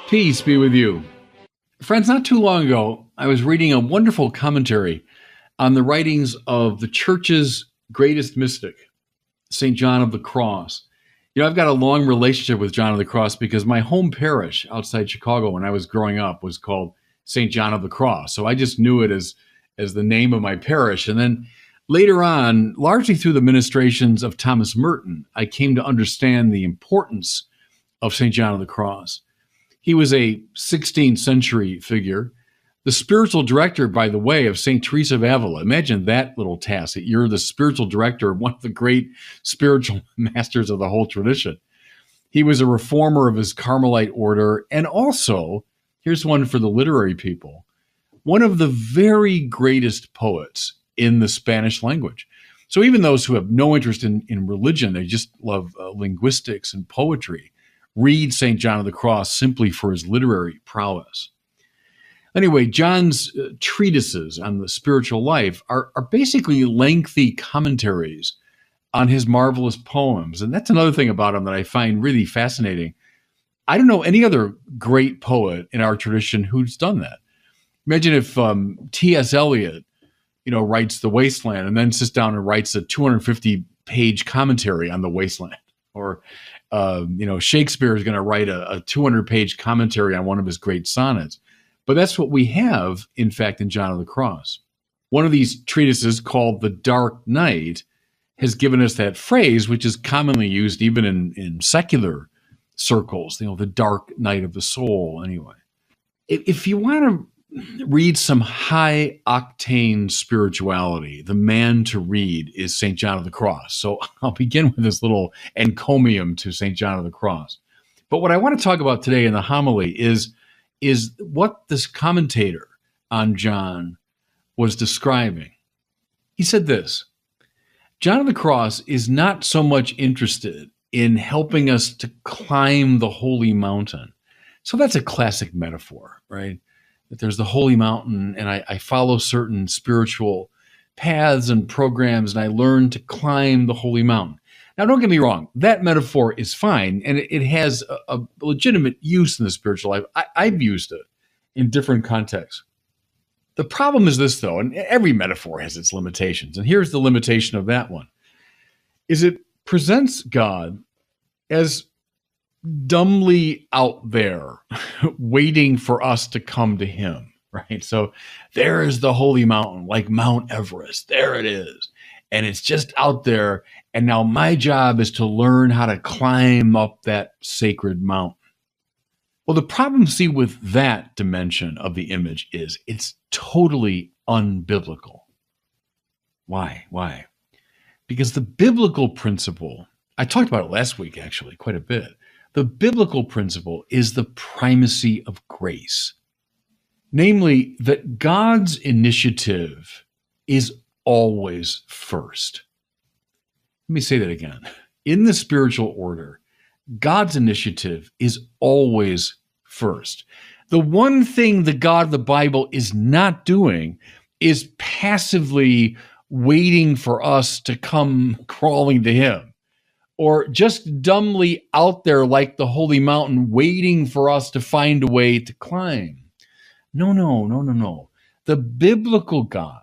Peace be with you. Friends, not too long ago, I was reading a wonderful commentary on the writings of the church's greatest mystic, St. John of the Cross. I've got a long relationship with John of the Cross because my home parish outside Chicago when I was growing up was called St. John of the Cross. So I just knew it as the name of my parish. And then later on, largely through the ministrations of Thomas Merton, I came to understand the importance of St. John of the Cross. He was a 16th century figure, the spiritual director, by the way, of St. Teresa of Avila. Imagine that little task, that you're the spiritual director of one of the great spiritual masters of the whole tradition. He was a reformer of his Carmelite order, and also, here's one for the literary people, one of the very greatest poets in the Spanish language. So even those who have no interest in religion, they just love linguistics and poetry, read St. John of the Cross simply for his literary prowess. Anyway, John's treatises on the spiritual life are basically lengthy commentaries on his marvelous poems. And that's another thing about him that I find really fascinating. I don't know any other great poet in our tradition who's done that. Imagine if T.S. Eliot, writes The Wasteland and then sits down and writes a 250-page commentary on The Wasteland. Or Shakespeare is going to write a 200-page commentary on one of his great sonnets. But that's what we have, in fact, in John of the Cross. One of these treatises, called The Dark Night, has given us that phrase, which is commonly used even in secular circles, the dark night of the soul, anyway. If you want to read some high-octane spirituality, the man to read is St. John of the Cross. So I'll begin with this little encomium to St. John of the Cross. But what I want to talk about today in the homily is what this commentator on John was describing. He said this: John of the Cross is not so much interested in helping us to climb the holy mountain. So that's a classic metaphor, right? That there's the holy mountain, and I follow certain spiritual paths and programs, and I learn to climb the holy mountain. Now, don't get me wrong. That metaphor is fine, and it has a legitimate use in the spiritual life. I've used it in different contexts. The problem is this, though, and every metaphor has its limitations, and here's the limitation of that one, is it presents God as dumbly out there, waiting for us to come to him, right? So there is the holy mountain, like Mount Everest. There it is. And it's just out there. And now my job is to learn how to climb up that sacred mountain. Well, the problem, see, with that dimension of the image is it's totally unbiblical. Why? Because the biblical principle, I talked about it last week, actually, quite a bit. The biblical principle is the primacy of grace, namely that God's initiative is always first. Let me say that again. In the spiritual order, God's initiative is always first. The one thing the God of the Bible is not doing is passively waiting for us to come crawling to him, or just dumbly out there like the holy mountain, waiting for us to find a way to climb. No. The biblical God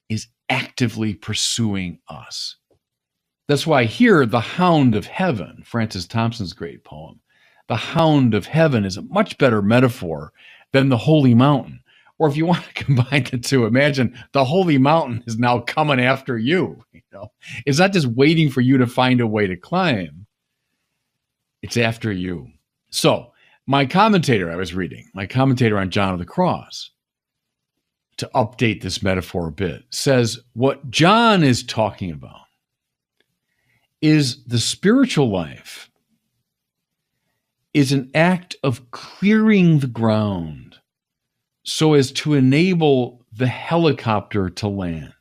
is actively pursuing us. That's why here, the Hound of Heaven, Francis Thompson's great poem, the Hound of Heaven is a much better metaphor than the holy mountain. Or if you want to combine the two, imagine the holy mountain is now coming after you. It's not just waiting for you to find a way to climb. It's after you. So my commentator on John of the Cross, to update this metaphor a bit, says what John is talking about is the spiritual life is an act of clearing the ground so as to enable the helicopter to land.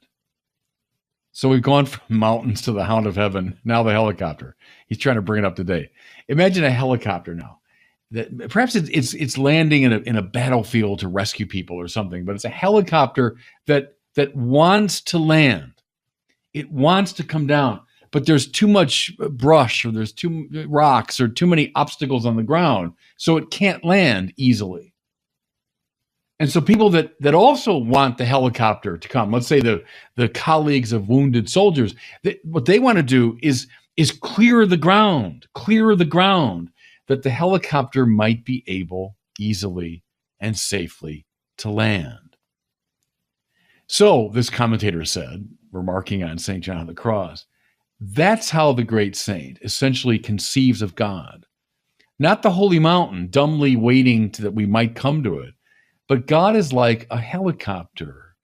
So we've gone from mountains to the Hound of Heaven, now the helicopter. He's trying to bring it up to date. Imagine a helicopter now. That perhaps it's landing in a battlefield to rescue people or something, but it's a helicopter that wants to land. It wants to come down, but there's too much brush or there's too rocks or too many obstacles on the ground, so it can't land easily. And so people that also want the helicopter to come, let's say the colleagues of wounded soldiers, what they want to do is clear the ground that the helicopter might be able easily and safely to land. So this commentator said, remarking on St. John of the Cross, that's how the great saint essentially conceives of God. Not the holy mountain, dumbly waiting that we might come to it, but God is like a helicopter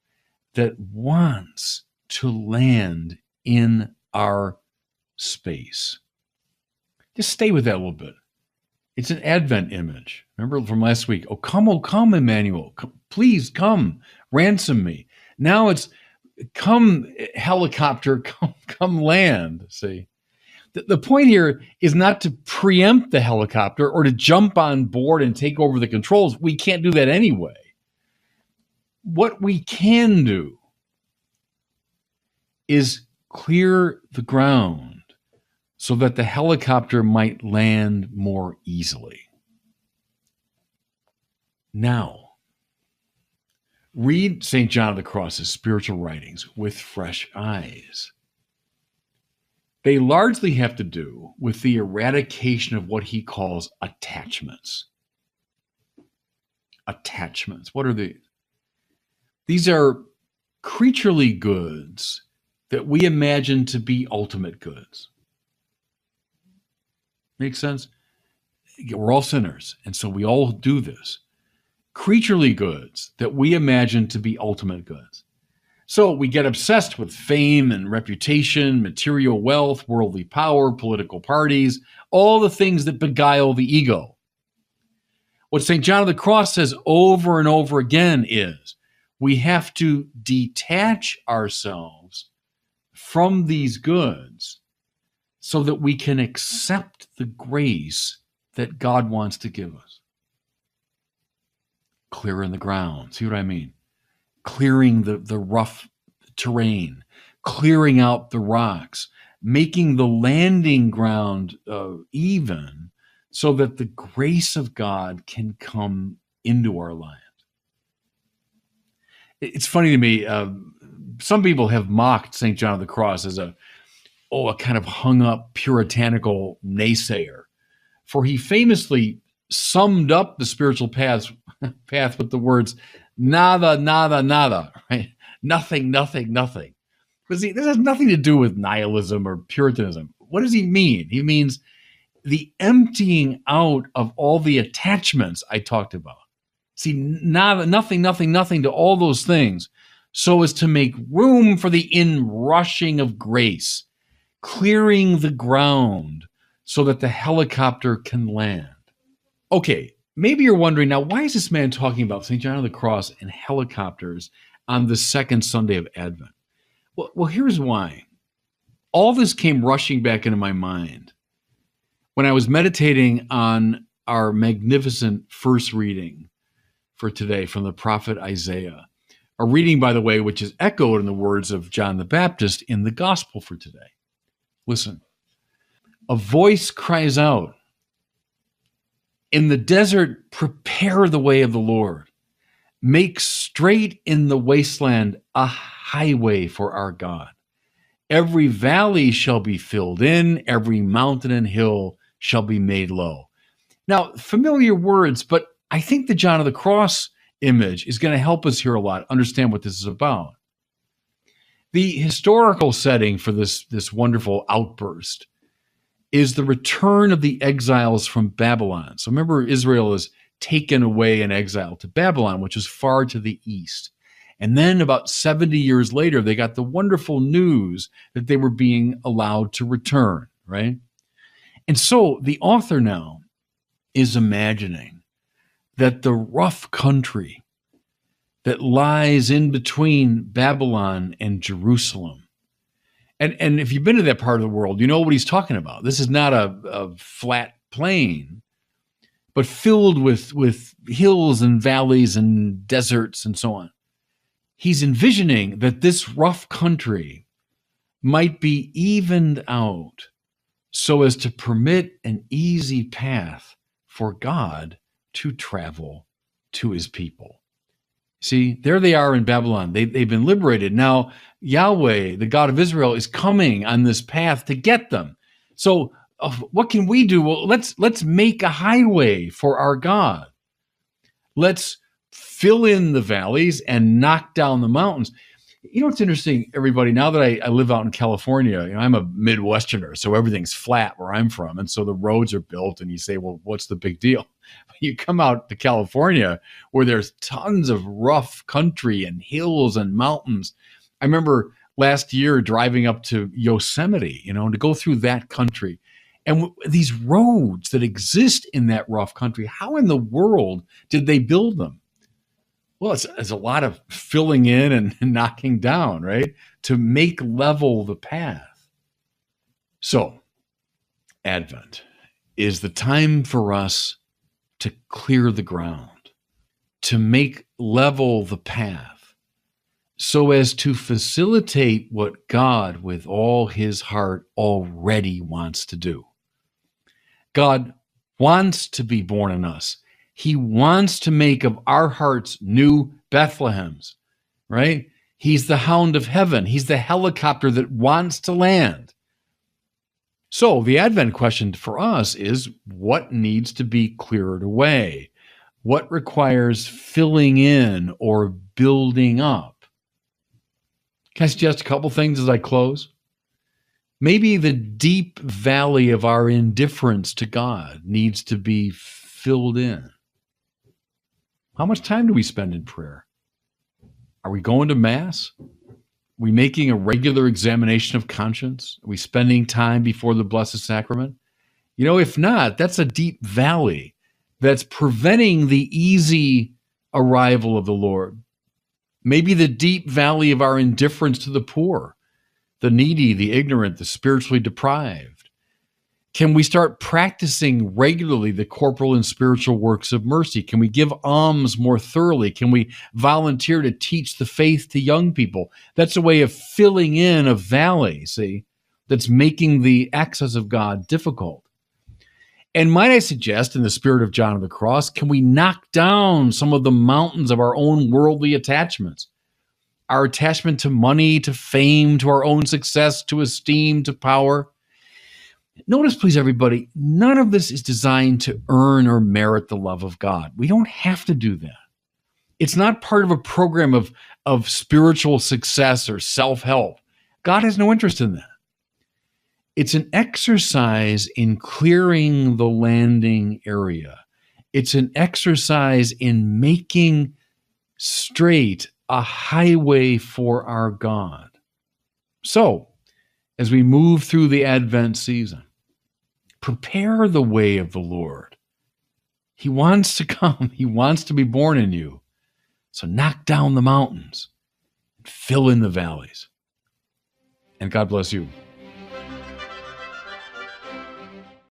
that wants to land in our space. Just stay with that a little bit. It's an Advent image. Remember from last week? Oh, come, Emmanuel. Please come, ransom me. Now it's come, helicopter, come land. See, the point here is not to preempt the helicopter or to jump on board and take over the controls. We can't do that anyway. What we can do is clear the ground so that the helicopter might land more easily. Now, read St. John of the Cross's spiritual writings with fresh eyes. They largely have to do with the eradication of what he calls attachments. Attachments. What are these? These are creaturely goods that we imagine to be ultimate goods. Makes sense? We're all sinners, and so we all do this. Creaturely goods that we imagine to be ultimate goods. So we get obsessed with fame and reputation, material wealth, worldly power, political parties, all the things that beguile the ego. What St. John of the Cross says over and over again is we have to detach ourselves from these goods so that we can accept the grace that God wants to give us. Clearing the ground. See what I mean? Clearing the rough terrain, clearing out the rocks, making the landing ground even so that the grace of God can come into our lives. It's funny to me, some people have mocked St. John of the Cross as a kind of hung up puritanical naysayer, for he famously summed up the spiritual path with the words, nada, nada, nada, right? Nothing, nothing, nothing. But see, this has nothing to do with nihilism or Puritanism. What does he mean? He means the emptying out of all the attachments I talked about. See, nada, nothing, nothing, nothing to all those things, so as to make room for the inrushing of grace, clearing the ground so that the helicopter can land. Okay, maybe you're wondering now, why is this man talking about St. John of the Cross and helicopters on the second Sunday of Advent? Well, here's why. All this came rushing back into my mind when I was meditating on our magnificent first reading for today from the prophet Isaiah. A reading, by the way, which is echoed in the words of John the Baptist in the gospel for today. Listen. A voice cries out, "In the desert, prepare the way of the Lord. Make straight in the wasteland a highway for our God. Every valley shall be filled in, every mountain and hill shall be made low." Now, familiar words, but I think the John of the Cross image is going to help us here a lot understand what this is about. The historical setting for this wonderful outburst is the return of the exiles from Babylon. So remember, Israel is taken away in exile to Babylon, which is far to the east. And then about 70 years later, they got the wonderful news that they were being allowed to return, right? And so the author now is imagining that the rough country that lies in between Babylon and Jerusalem, and if you've been to that part of the world, you know what he's talking about. This is not a flat plain, but filled with hills and valleys and deserts and so on. He's envisioning that this rough country might be evened out so as to permit an easy path for God to travel to his people. See, there they are in Babylon. They've been liberated. Now, Yahweh, the God of Israel, is coming on this path to get them. So what can we do? Well, let's make a highway for our God. Let's fill in the valleys and knock down the mountains. You know what's interesting, everybody? Now that I live out in California, I'm a Midwesterner, so everything's flat where I'm from. And so the roads are built, and you say, well, what's the big deal? You come out to California where there's tons of rough country and hills and mountains. I remember last year driving up to Yosemite, to go through that country. And these roads that exist in that rough country, how in the world did they build them? Well, it's a lot of filling in and knocking down, right? To make level the path. So, Advent is the time for us to clear the ground, to make level the path, so as to facilitate what God, with all his heart, already wants to do. God wants to be born in us. He wants to make of our hearts new Bethlehems, right? He's the hound of heaven. He's the helicopter that wants to land. So the Advent question for us is, what needs to be cleared away? What requires filling in or building up? Can I suggest a couple things as I close? Maybe the deep valley of our indifference to God needs to be filled in. How much time do we spend in prayer? Are we going to Mass? Are we making a regular examination of conscience? Are we spending time before the Blessed Sacrament? If not, that's a deep valley that's preventing the easy arrival of the Lord. Maybe the deep valley of our indifference to the poor, the needy, the ignorant, the spiritually deprived. Can we start practicing regularly the corporal and spiritual works of mercy? Can we give alms more thoroughly? Can we volunteer to teach the faith to young people? That's a way of filling in a valley, that's making the access of God difficult. And might I suggest, in the spirit of John of the Cross, can we knock down some of the mountains of our own worldly attachments? Our attachment to money, to fame, to our own success, to esteem, to power. Notice, please, everybody, none of this is designed to earn or merit the love of God. We don't have to do that. It's not part of a program of spiritual success or self-help. God has no interest in that. It's an exercise in clearing the landing area. It's an exercise in making straight a highway for our God. So, as we move through the Advent season, prepare the way of the Lord. He wants to come. He wants to be born in you. So knock down the mountains, fill in the valleys. And God bless you.